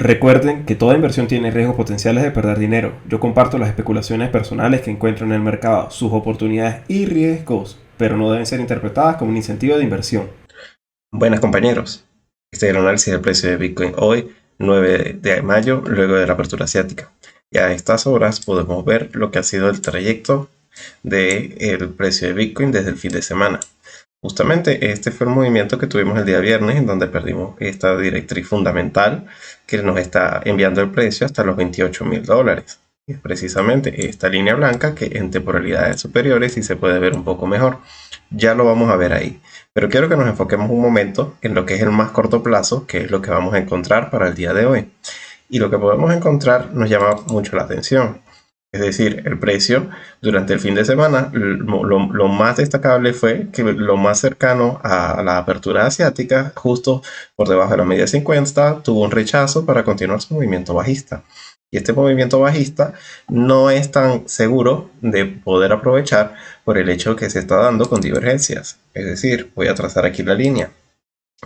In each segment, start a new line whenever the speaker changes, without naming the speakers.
Recuerden que toda inversión tiene riesgos potenciales de perder dinero. Yo comparto las especulaciones personales que encuentro en el mercado, sus oportunidades y riesgos, pero no deben ser interpretadas como un incentivo de inversión.
Buenas compañeros, este es el análisis del precio de Bitcoin hoy, 9 de mayo, luego de la apertura asiática. Y a estas horas podemos ver lo que ha sido el trayecto del precio de Bitcoin desde el fin de semana. Justamente este fue el movimiento que tuvimos el día viernes, en donde perdimos esta directriz fundamental que nos está enviando el precio hasta los $28.000. Es precisamente esta línea blanca que en temporalidades superiores sí se puede ver un poco mejor. Ya lo vamos a ver ahí. Pero quiero que nos enfoquemos un momento en lo que es el más corto plazo, que es lo que vamos a encontrar para el día de hoy. Y lo que podemos encontrar nos llama mucho la atención. Es decir, el precio durante el fin de semana, lo más destacable fue que lo más cercano a la apertura asiática, justo por debajo de la media 50, tuvo un rechazo para continuar su movimiento bajista. Y este movimiento bajista no es tan seguro de poder aprovechar por el hecho que se está dando con divergencias. Es decir, voy a trazar aquí la línea.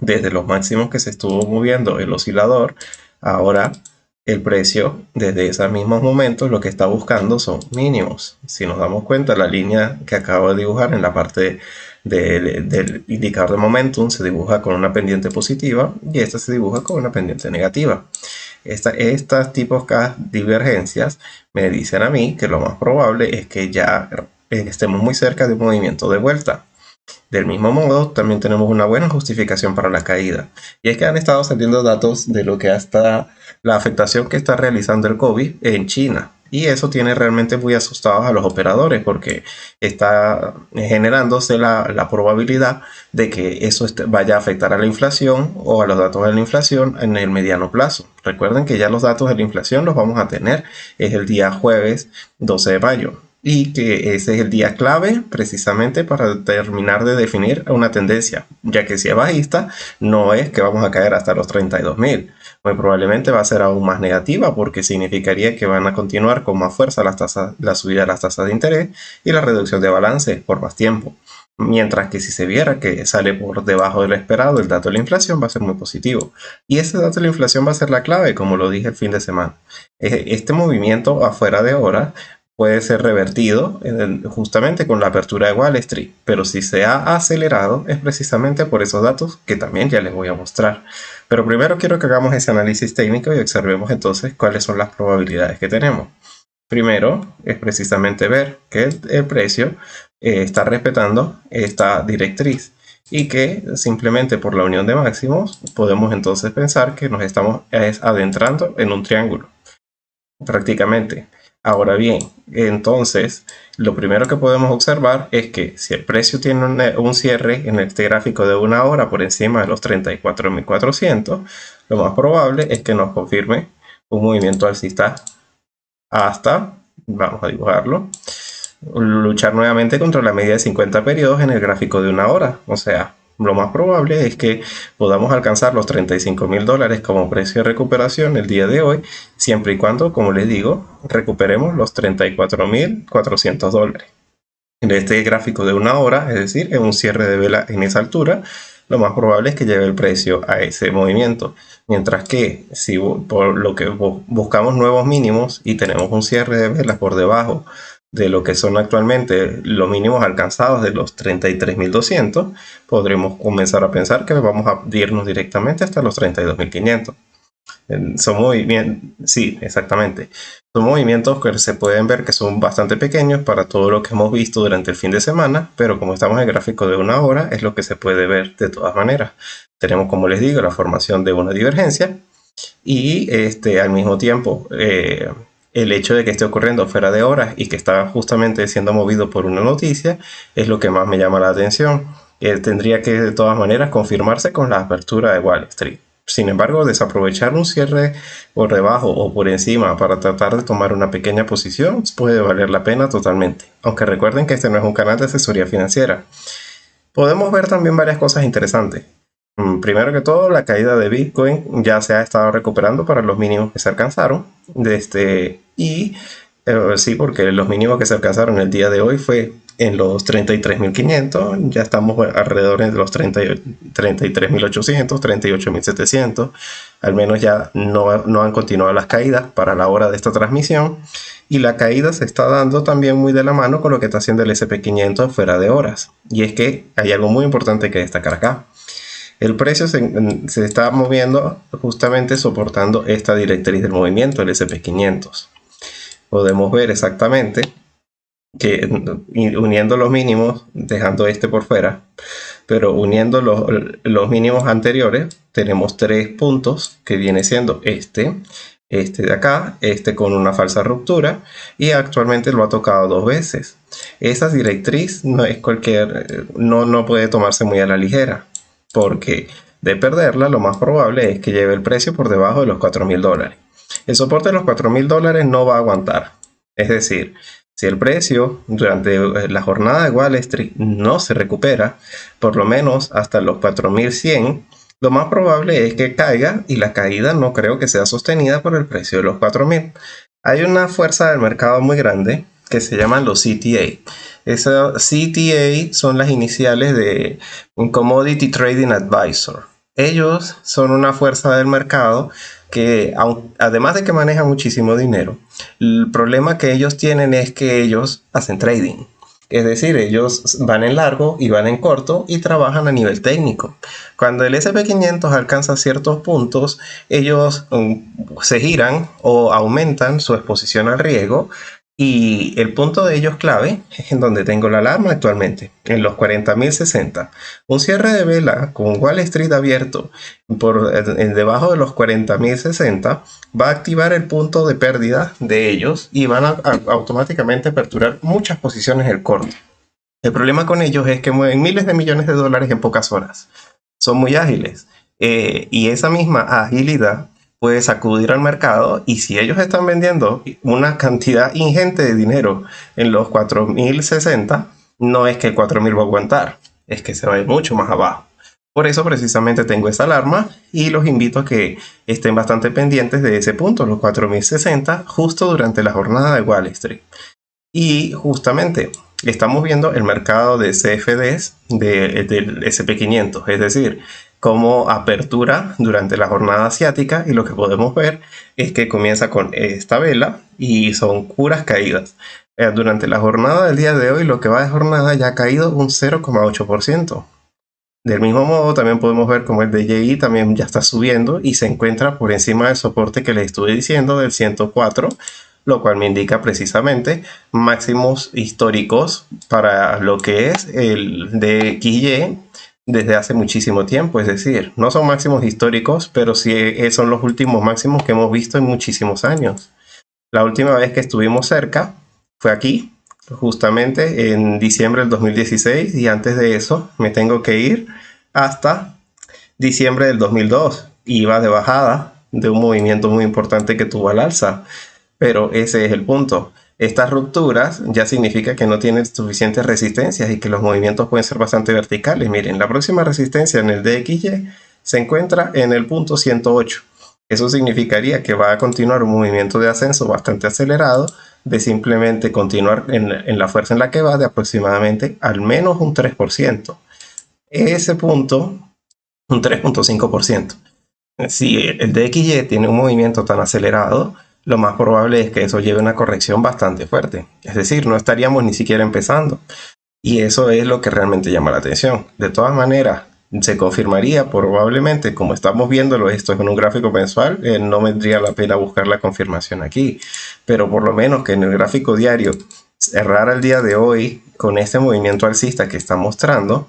Desde los máximos que se estuvo moviendo el oscilador, ahora el precio desde esos mismos momentos lo que está buscando son mínimos. Si nos damos cuenta, la línea que acabo de dibujar en la parte del indicador de momentum se dibuja con una pendiente positiva y esta se dibuja con una pendiente negativa. Estas tipos de divergencias me dicen a mí que lo más probable es que ya estemos muy cerca de un movimiento de vuelta. Del mismo modo, también tenemos una buena justificación para la caída, y es que han estado saliendo datos de lo que hasta la afectación que está realizando el COVID en China, y eso tiene realmente muy asustados a los operadores porque está generándose la probabilidad de que eso vaya a afectar a la inflación o a los datos de la inflación en el mediano plazo. Recuerden que ya los datos de la inflación los vamos a tener, es el día jueves 12 de mayo. Y que ese es el día clave precisamente para terminar de definir una tendencia, ya que si es bajista, no es que vamos a caer hasta los 32.000. Muy probablemente va a ser aún más negativa porque significaría que van a continuar con más fuerza la subida de las tasas de interés y la reducción de balance por más tiempo. Mientras que si se viera que sale por debajo de lo esperado, el dato de la inflación va a ser muy positivo. Y ese dato de la inflación va a ser la clave, como lo dije el fin de semana. Este movimiento afuera de hora puede ser revertido justamente con la apertura de Wall Street, pero si se ha acelerado es precisamente por esos datos que también ya les voy a mostrar. Pero primero quiero que hagamos ese análisis técnico y observemos entonces cuáles son las probabilidades que tenemos. Primero es precisamente ver que el precio está respetando esta directriz y que simplemente por la unión de máximos podemos entonces pensar que nos estamos adentrando en un triángulo prácticamente. Ahora bien, entonces, lo primero que podemos observar es que si el precio tiene un cierre en este gráfico de una hora por encima de los 34.400, lo más probable es que nos confirme un movimiento alcista hasta, vamos a dibujarlo, luchar nuevamente contra la media de 50 periodos en el gráfico de una hora. O sea, lo más probable es que podamos alcanzar los $35.000 como precio de recuperación el día de hoy, siempre y cuando, como les digo, recuperemos los $34.400. En este gráfico de una hora, es decir, en un cierre de vela en esa altura, lo más probable es que lleve el precio a ese movimiento. Mientras que si por lo que buscamos nuevos mínimos y tenemos un cierre de velas por debajo de lo que son actualmente los mínimos alcanzados de los 33.200, podremos comenzar a pensar que vamos a irnos directamente hasta los 32.500. Son movimientos, sí, exactamente. Son movimientos que se pueden ver que son bastante pequeños para todo lo que hemos visto durante el fin de semana, pero como estamos en el gráfico de una hora, es lo que se puede ver de todas maneras. Tenemos, como les digo, la formación de una divergencia y al mismo tiempo el hecho de que esté ocurriendo fuera de horas y que está justamente siendo movido por una noticia es lo que más me llama la atención. Tendría que de todas maneras confirmarse con la apertura de Wall Street. Sin embargo, desaprovechar un cierre por debajo o por encima para tratar de tomar una pequeña posición puede valer la pena totalmente. Aunque recuerden que este no es un canal de asesoría financiera. Podemos ver también varias cosas interesantes. Primero que todo, la caída de Bitcoin ya se ha estado recuperando para los mínimos que se alcanzaron. Sí, porque los mínimos que se alcanzaron el día de hoy fue en los 33.500, ya estamos alrededor de los 33.800, 38.700, al menos ya no han continuado las caídas para la hora de esta transmisión, y la caída se está dando también muy de la mano con lo que está haciendo el SP500 fuera de horas, y es que hay algo muy importante que destacar acá. El precio se está moviendo justamente soportando esta directriz del movimiento, el SP500. Podemos ver exactamente que uniendo los mínimos, dejando este por fuera, pero uniendo los mínimos anteriores, tenemos 3 puntos que viene siendo este de acá, este con una falsa ruptura, y actualmente lo ha tocado 2 veces. Esa directriz no es no puede tomarse muy a la ligera, porque de perderla lo más probable es que lleve el precio por debajo de los $4.000. El soporte de los $4.000 no va a aguantar, es decir, si el precio durante la jornada de Wall Street no se recupera, por lo menos hasta los 4.100, lo más probable es que caiga, y la caída no creo que sea sostenida por el precio de los 4.000. Hay una fuerza del mercado muy grande que se llaman los CTA. Esos CTA son las iniciales de un Commodity Trading Advisor. Ellos son una fuerza del mercado que, además de que manejan muchísimo dinero, el problema que ellos tienen es que ellos hacen trading. Es decir, ellos van en largo y van en corto y trabajan a nivel técnico. Cuando el SP500 alcanza ciertos puntos, ellos se giran o aumentan su exposición al riesgo, y el punto de ellos clave es en donde tengo la alarma actualmente, en los 40.060. Un cierre de vela con Wall Street abierto debajo de los 40.060 va a activar el punto de pérdida de ellos y van a automáticamente aperturar muchas posiciones el corto. El problema con ellos es que mueven miles de millones de dólares en pocas horas. Son muy ágiles, y esa misma agilidad puede sacudir al mercado, y si ellos están vendiendo una cantidad ingente de dinero en los 4.060, no es que el 4.000 va a aguantar, es que se va a ir mucho más abajo. Por eso precisamente tengo esa alarma, y los invito a que estén bastante pendientes de ese punto, los 4.060, justo durante la jornada de Wall Street. Y justamente estamos viendo el mercado de CFDs del SP500, es decir, como apertura durante la jornada asiática, y lo que podemos ver es que comienza con esta vela y son puras caídas. Durante la jornada del día de hoy, lo que va de jornada ya ha caído un 0,8%. Del mismo modo, también podemos ver como el DJI también ya está subiendo y se encuentra por encima del soporte que les estuve diciendo del 104, lo cual me indica precisamente máximos históricos para lo que es el DXY desde hace muchísimo tiempo. Es decir, no son máximos históricos, pero sí son los últimos máximos que hemos visto en muchísimos años. La última vez que estuvimos cerca fue aquí, justamente en diciembre del 2016, y antes de eso me tengo que ir hasta diciembre del 2002. Iba de bajada de un movimiento muy importante que tuvo al alza, pero ese es el punto. Estas rupturas ya significa que no tienen suficientes resistencias y que los movimientos pueden ser bastante verticales. Miren, la próxima resistencia en el DXY se encuentra en el punto 108. Eso significaría que va a continuar un movimiento de ascenso bastante acelerado, de simplemente continuar en la fuerza en la que va, de aproximadamente al menos un 3%. Ese punto, un 3,5%. Si el DXY tiene un movimiento tan acelerado, lo más probable es que eso lleve una corrección bastante fuerte. Es decir, no estaríamos ni siquiera empezando. Y eso es lo que realmente llama la atención. De todas maneras, se confirmaría probablemente, como estamos viéndolo, esto es en un gráfico mensual, no vendría la pena buscar la confirmación aquí. Pero por lo menos que en el gráfico diario cerrar el día de hoy con este movimiento alcista que está mostrando,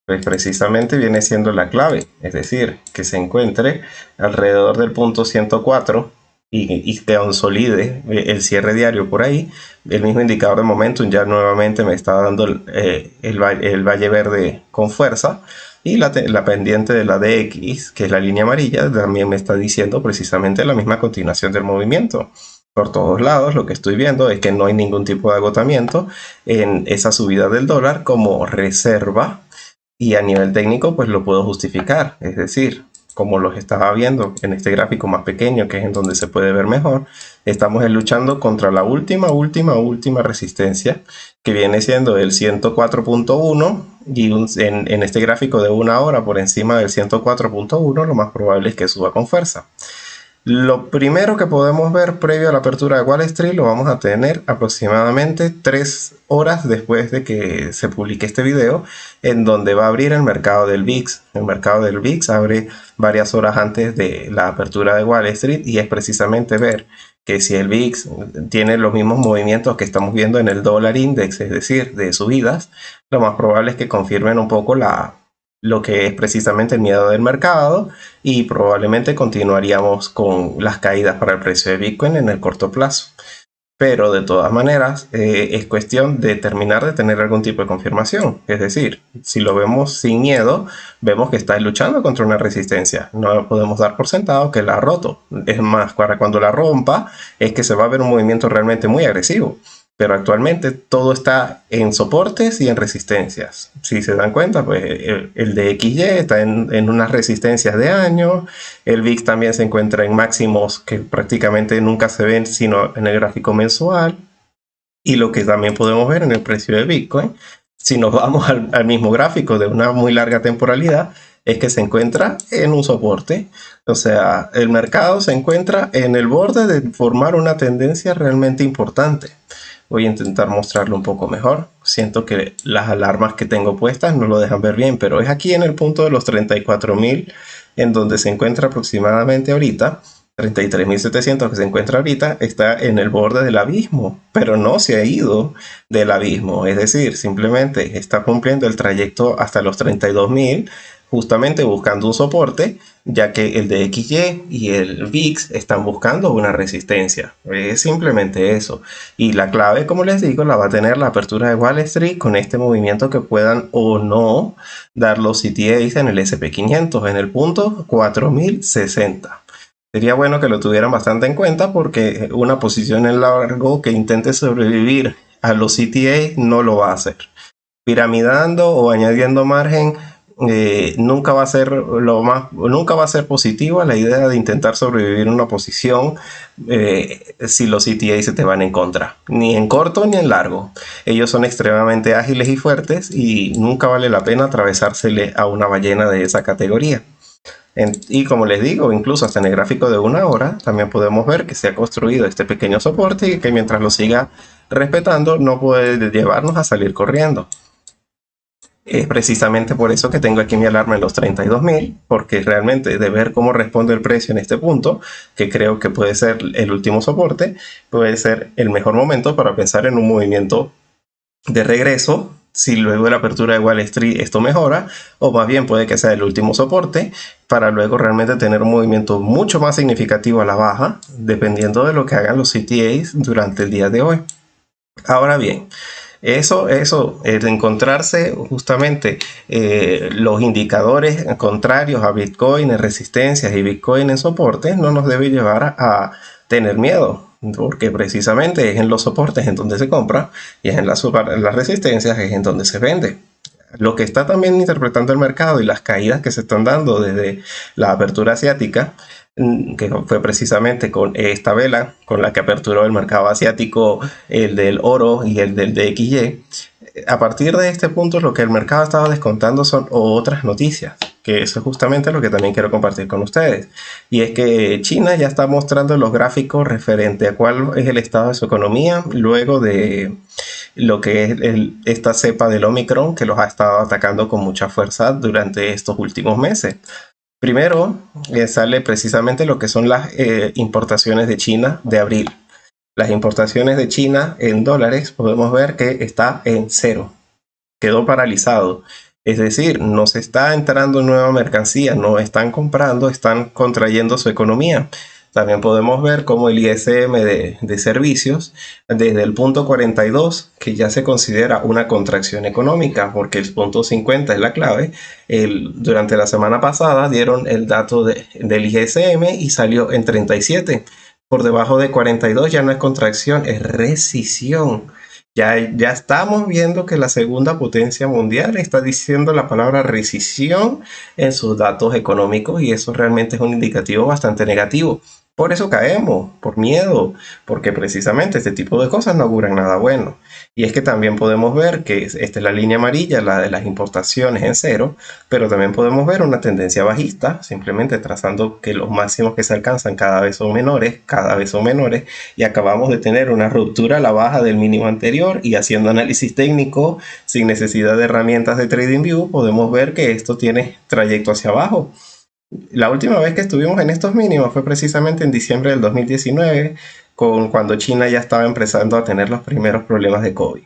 pues precisamente viene siendo la clave. Es decir, que se encuentre alrededor del punto 104 y que consolide el cierre diario por ahí. El mismo indicador de momentum ya nuevamente me está dando el valle verde con fuerza, y la pendiente de la DX, que es la línea amarilla, también me está diciendo precisamente la misma continuación del movimiento. Por todos lados lo que estoy viendo es que no hay ningún tipo de agotamiento en esa subida del dólar como reserva, y a nivel técnico pues lo puedo justificar. Es decir, como los estaba viendo en este gráfico más pequeño, que es en donde se puede ver mejor, estamos luchando contra la última resistencia, que viene siendo el 104.1, y en este gráfico de una hora por encima del 104.1, lo más probable es que suba con fuerza. Lo primero que podemos ver previo a la apertura de Wall Street lo vamos a tener aproximadamente 3 horas después de que se publique este video, en donde va a abrir el mercado del VIX. El mercado del VIX abre varias horas antes de la apertura de Wall Street, y es precisamente ver que si el VIX tiene los mismos movimientos que estamos viendo en el dólar index, es decir, de subidas, lo más probable es que confirmen un poco lo que es precisamente el miedo del mercado, y probablemente continuaríamos con las caídas para el precio de Bitcoin en el corto plazo. Pero de todas maneras, es cuestión de terminar de tener algún tipo de confirmación. Es decir, si lo vemos sin miedo, vemos que está luchando contra una resistencia. No podemos dar por sentado que la ha roto. Es más, para cuando la rompa, es que se va a ver un movimiento realmente muy agresivo. Pero actualmente todo está en soportes y en resistencias. Si se dan cuenta, pues el DXY está en unas resistencias de años. El VIX también se encuentra en máximos que prácticamente nunca se ven sino en el gráfico mensual. Y lo que también podemos ver en el precio de Bitcoin, si nos vamos al mismo gráfico de una muy larga temporalidad, es que se encuentra en un soporte. O sea, el mercado se encuentra en el borde de formar una tendencia realmente importante. Voy a intentar mostrarlo un poco mejor. Siento que las alarmas que tengo puestas no lo dejan ver bien, pero es aquí en el punto de los 34.000 en donde se encuentra aproximadamente ahorita. 33.700 que se encuentra ahorita, está en el borde del abismo, pero no se ha ido del abismo. Es decir, simplemente está cumpliendo el trayecto hasta los 32.000, justamente buscando un soporte, ya que el DXY y el VIX están buscando una resistencia. Es simplemente eso. Y la clave, como les digo, la va a tener la apertura de Wall Street con este movimiento que puedan o no dar los CTAs en el SP500 en el punto 4060. Sería bueno que lo tuvieran bastante en cuenta, porque una posición en largo que intente sobrevivir a los CTA no lo va a hacer. Piramidando o añadiendo margen nunca va a ser nunca va a ser positiva la idea de intentar sobrevivir una posición si los CTA se te van en contra, ni en corto ni en largo. Ellos son extremadamente ágiles y fuertes, y nunca vale la pena atravesársele a una ballena de esa categoría. Y como les digo, incluso hasta en el gráfico de una hora también podemos ver que se ha construido este pequeño soporte, y que mientras lo siga respetando no puede llevarnos a salir corriendo. Es precisamente por eso que tengo aquí mi alarma en los 32.000, porque realmente de ver cómo responde el precio en este punto, que creo que puede ser el último soporte, puede ser el mejor momento para pensar en un movimiento de regreso. Si luego de la apertura de Wall Street esto mejora, o más bien puede que sea el último soporte, para luego realmente tener un movimiento mucho más significativo a la baja, dependiendo de lo que hagan los CTAs durante el día de hoy. Ahora bien, eso el encontrarse justamente los indicadores contrarios a Bitcoin en resistencias y Bitcoin en soportes no nos debe llevar a tener miedo, porque precisamente es en los soportes en donde se compra, y es en las resistencias es en donde se vende. Lo que está también interpretando el mercado y las caídas que se están dando desde la apertura asiática, que fue precisamente con esta vela con la que aperturó el mercado asiático, el del oro y el del DXY. A partir de este punto, lo que el mercado estaba descontando son otras noticias, que eso es justamente lo que también quiero compartir con ustedes. Y es que China ya está mostrando los gráficos referente a cuál es el estado de su economía luego de lo que es esta cepa del Omicron, que los ha estado atacando con mucha fuerza durante estos últimos meses. Primero sale precisamente lo que son las importaciones de China de abril. Las importaciones de China en dólares podemos ver que está en cero. Quedó paralizado. Es decir, no se está entrando nueva mercancía, no están comprando, están contrayendo su economía. También podemos ver cómo el ISM de servicios, desde el punto 42, que ya se considera una contracción económica, porque el punto 50 es la clave. Durante la semana pasada dieron el dato del ISM y salió en 37. Por debajo de 42 ya no es contracción, es recesión. Ya estamos viendo que la segunda potencia mundial está diciendo la palabra recesión en sus datos económicos y eso realmente es un indicativo bastante negativo. Por eso caemos, por miedo, porque precisamente este tipo de cosas no auguran nada bueno. Y es que también podemos ver que esta es la línea amarilla, la de las importaciones en cero, pero también podemos ver una tendencia bajista, simplemente trazando que los máximos que se alcanzan cada vez son menores, y acabamos de tener una ruptura a la baja del mínimo anterior y haciendo análisis técnico sin necesidad de herramientas de TradingView podemos ver que esto tiene trayecto hacia abajo. La última vez que estuvimos en estos mínimos fue precisamente en diciembre del 2019, cuando China ya estaba empezando a tener los primeros problemas de COVID.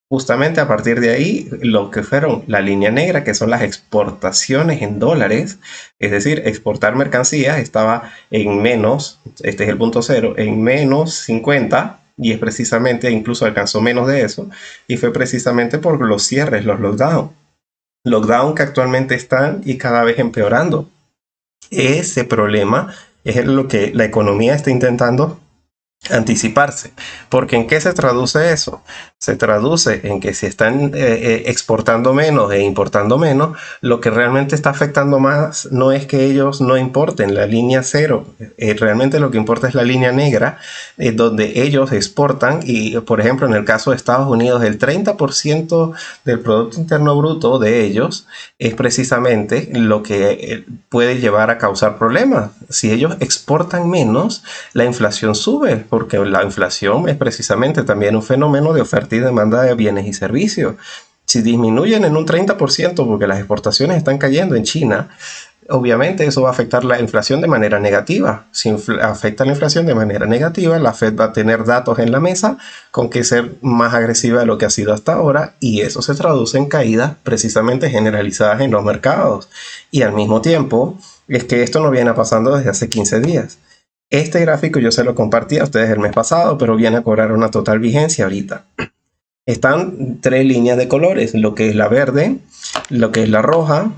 Justamente a partir de ahí, lo que fueron la línea negra, que son las exportaciones en dólares, es decir, exportar mercancías, estaba en menos, este es el punto cero, en menos 50, y es precisamente, incluso alcanzó menos de eso, y fue precisamente por los cierres, los lockdown que actualmente están y cada vez empeorando. Ese problema es lo que la economía está intentando anticiparse. Porque ¿en qué se traduce eso? Se traduce en que si están exportando menos e importando menos, lo que realmente está afectando más no es que ellos no importen la línea cero, realmente lo que importa es la línea negra, donde ellos exportan y, por ejemplo, en el caso de Estados Unidos, el 30% del Producto Interno Bruto de ellos es precisamente lo que puede llevar a causar problemas. Si ellos exportan menos, la inflación sube, porque la inflación es precisamente también un fenómeno de oferta y demanda de bienes y servicios. Si disminuyen en un 30% porque las exportaciones están cayendo en China, obviamente eso va a afectar la inflación de manera negativa. Si afecta la inflación de manera negativa, la Fed va a tener datos en la mesa con que ser más agresiva de lo que ha sido hasta ahora y eso se traduce en caídas precisamente generalizadas en los mercados. Y al mismo tiempo, es que esto no viene pasando desde hace 15 días. Este gráfico yo se lo compartí a ustedes el mes pasado, pero viene a cobrar una total vigencia ahorita. Están tres líneas de colores, lo que es la verde, lo que es la roja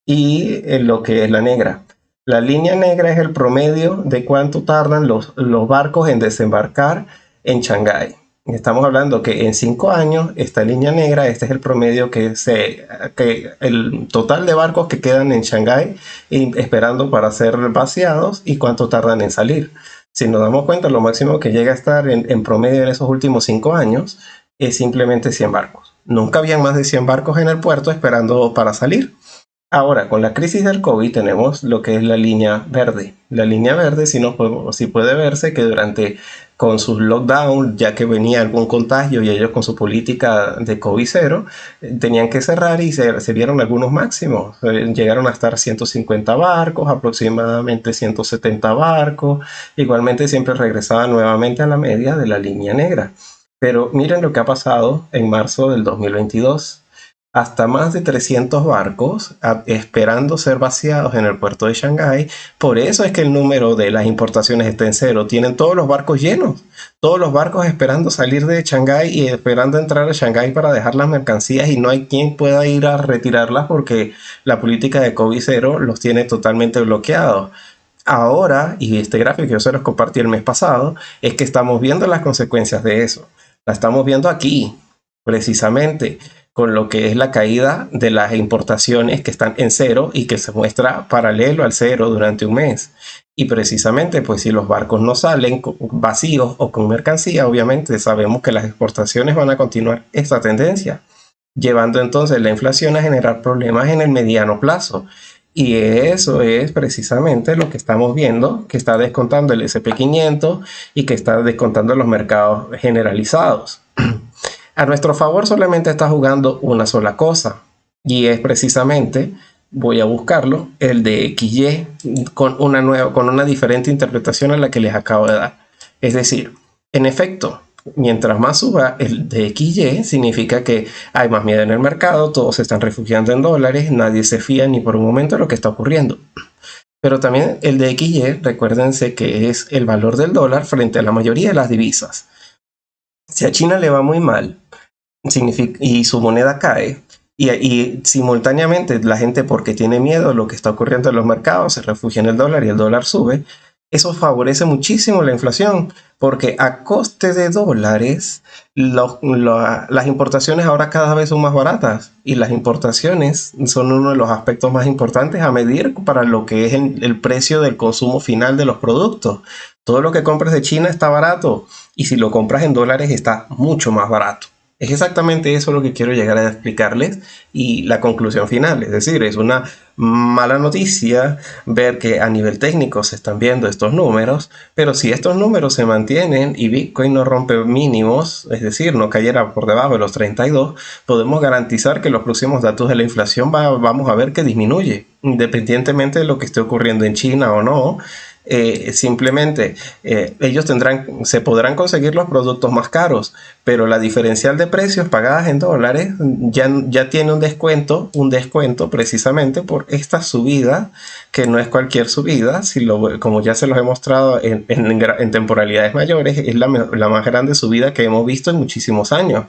y lo que es la negra. La línea negra es el promedio de cuánto tardan los barcos en desembarcar en Shanghái. Estamos hablando que en 5 años, esta línea negra, este es el promedio que el total de barcos que quedan en Shanghái esperando para ser vaciados y cuánto tardan en salir. Si nos damos cuenta, lo máximo que llega a estar en promedio en esos últimos 5 años es simplemente 100 barcos. Nunca habían más de 100 barcos en el puerto esperando para salir. Ahora, con la crisis del COVID tenemos lo que es la línea verde. La línea verde sí puede verse que con sus lockdown, ya que venía algún contagio y ellos con su política de COVID cero, tenían que cerrar y se vieron algunos máximos. Llegaron a estar 150 barcos, aproximadamente 170 barcos. Igualmente siempre regresaban nuevamente a la media de la línea negra. Pero miren lo que ha pasado en marzo del 2022. Hasta más de 300 barcos esperando ser vaciados en el puerto de Shanghái. Por eso es que el número de las importaciones está en cero. Tienen todos los barcos llenos. Todos los barcos esperando salir de Shanghái y esperando entrar a Shanghái para dejar las mercancías y no hay quien pueda ir a retirarlas porque la política de COVID cero los tiene totalmente bloqueados. Ahora, y este gráfico yo se los compartí el mes pasado, es que estamos viendo las consecuencias de eso. La estamos viendo aquí, precisamente con lo que es la caída de las importaciones que están en cero y que se muestra paralelo al cero durante un mes. Y precisamente, pues si los barcos no salen vacíos o con mercancía, obviamente sabemos que las exportaciones van a continuar esta tendencia, llevando entonces la inflación a generar problemas en el mediano plazo. Y eso es precisamente lo que estamos viendo, que está descontando el SP500 y que está descontando los mercados generalizados. A nuestro favor solamente está jugando una sola cosa y es precisamente, voy a buscarlo, el de XY con una diferente interpretación a la que les acabo de dar. Es decir, en efecto, mientras más suba el de XY significa que hay más miedo en el mercado, todos se están refugiando en dólares, nadie se fía ni por un momento de lo que está ocurriendo. Pero también el de XY, recuérdense que es el valor del dólar frente a la mayoría de las divisas. Si a China le va muy mal y su moneda cae, y simultáneamente la gente, porque tiene miedo de lo que está ocurriendo en los mercados, se refugia en el dólar y el dólar sube, Eso favorece muchísimo la inflación, porque a coste de dólares, las importaciones ahora cada vez son más baratas y las importaciones son uno de los aspectos más importantes a medir para lo que es el precio del consumo final de los productos. Todo lo que compras de China está barato y si lo compras en dólares está mucho más barato. Es exactamente eso lo que quiero llegar a explicarles y la conclusión final. Es decir, es una mala noticia ver que a nivel técnico se están viendo estos números, pero si estos números se mantienen y Bitcoin no rompe mínimos, es decir, no cayera por debajo de los 32, podemos garantizar que los próximos datos de la inflación vamos a ver que disminuye, independientemente de lo que esté ocurriendo en China o no. Simplemente ellos se podrán conseguir los productos más caros, pero la diferencial de precios pagadas en dólares ya tiene un descuento precisamente por esta subida, que no es cualquier subida, como ya se los he mostrado en temporalidades mayores, es la más grande subida que hemos visto en muchísimos años.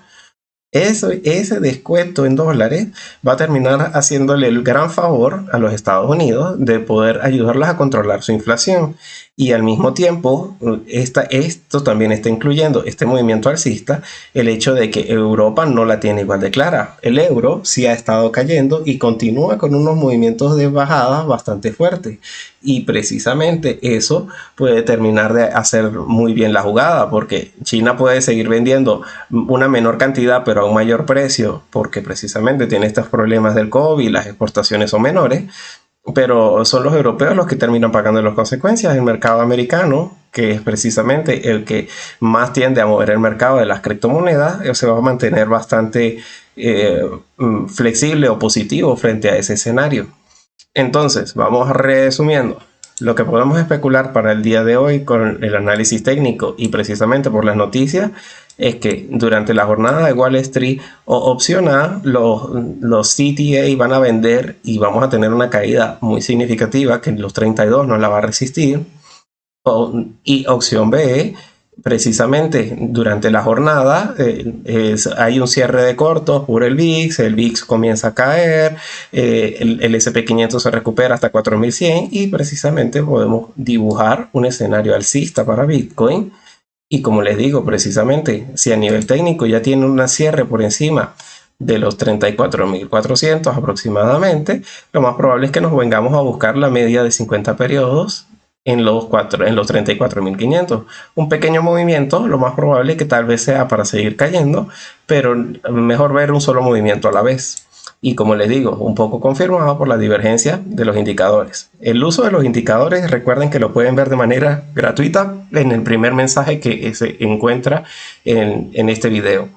Ese descuento en dólares va a terminar haciéndole el gran favor a los Estados Unidos de poder ayudarlas a controlar su inflación. Y al mismo tiempo, esto también está incluyendo este movimiento alcista, el hecho de que Europa no la tiene igual de clara. El euro sí ha estado cayendo y continúa con unos movimientos de bajada bastante fuertes. Y precisamente eso puede terminar de hacer muy bien la jugada, porque China puede seguir vendiendo una menor cantidad pero a un mayor precio, porque precisamente tiene estos problemas del COVID y las exportaciones son menores, pero son los europeos los que terminan pagando las consecuencias. El mercado americano, que es precisamente el que más tiende a mover el mercado de las criptomonedas, se va a mantener bastante flexible o positivo frente a ese escenario. Entonces, vamos resumiendo. Lo que podemos especular para el día de hoy con el análisis técnico y precisamente por las noticias es que durante la jornada de Wall Street o opción A, los CTA van a vender y vamos a tener una caída muy significativa que los 32 no la va a resistir. Y opción B, precisamente durante la jornada hay un cierre de cortos por el VIX comienza a caer, el SP500 se recupera hasta 4100 y precisamente podemos dibujar un escenario alcista para Bitcoin. Y como les digo, precisamente si a nivel técnico ya tiene un cierre por encima de los 34.400 aproximadamente, lo más probable es que nos vengamos a buscar la media de 50 periodos en los 34.500. Un pequeño movimiento, lo más probable es que tal vez sea para seguir cayendo, pero mejor ver un solo movimiento a la vez. Y como les digo, un poco confirmado por la divergencia de los indicadores. El uso de los indicadores, recuerden que lo pueden ver de manera gratuita en el primer mensaje que se encuentra en este video.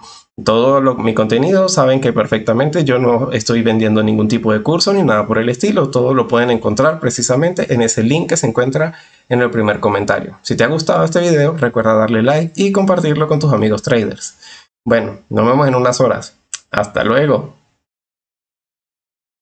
Mi contenido saben que perfectamente yo no estoy vendiendo ningún tipo de curso ni nada por el estilo. Todo lo pueden encontrar precisamente en ese link que se encuentra en el primer comentario. Si te ha gustado este video, recuerda darle like y compartirlo con tus amigos traders. Bueno, nos vemos en unas horas. Hasta luego.